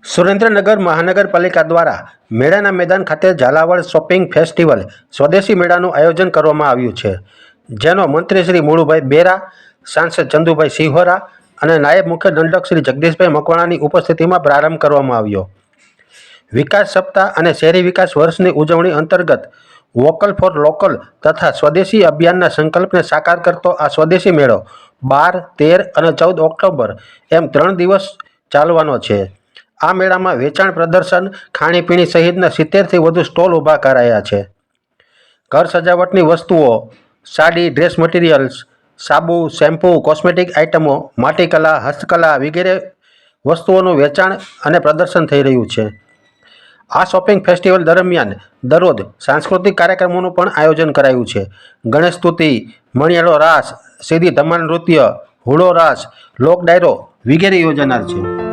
સુરેન્દ્રનગર મહાનગરપાલિકા દ્વારા મેળાના મેદાન ખાતે ઝાલાવાડ શોપિંગ ફેસ્ટિવલ સ્વદેશી મેળાનું આયોજન કરવામાં આવ્યું છે, જેનો મંત્રી શ્રી મુળુભાઈ બેરા, સાંસદ ચંદુભાઈ સિહોરા અને નાયબ મુખ્ય દંડક શ્રી જગદીશભાઈ મકવાણાની ઉપસ્થિતિમાં પ્રારંભ કરવામાં આવ્યો. વિકાસ સપ્તાહ અને શહેરી વિકાસ વર્ષની ઉજવણી અંતર્ગત વોકલ ફોર લોકલ તથા સ્વદેશી અભિયાનના સંકલ્પને સાકાર કરતો આ સ્વદેશી મેળો 12, 13 અને 14 ઓક્ટોબર એમ 3 દિવસ ચાલવાનો છે. આ મેળામાં વેચાણ પ્રદર્શન, ખાણીપીણી સહિતના 70થી વધુ સ્ટોલ ઊભા કરાયા છે. ઘર સજાવટની વસ્તુઓ, સાડી, ડ્રેસ મટીરિયલ્સ, સાબુ, શેમ્પૂ, કોસ્મેટિક આઇટમો, માટીકલા, હસ્તકલા વગેરે વસ્તુઓનું વેચાણ અને પ્રદર્શન થઈ રહ્યું છે. આ શોપિંગ ફેસ્ટિવલ દરમિયાન દરરોજ સાંસ્કૃતિક કાર્યક્રમોનું પણ આયોજન કરાયું છે. ગણેશ સ્તુતિ, મણિયાળો રાસ, સીધી ધમાલ નૃત્ય, હુડો રાસ, લોક ડાયરો વગેરે યોજાનાર છે.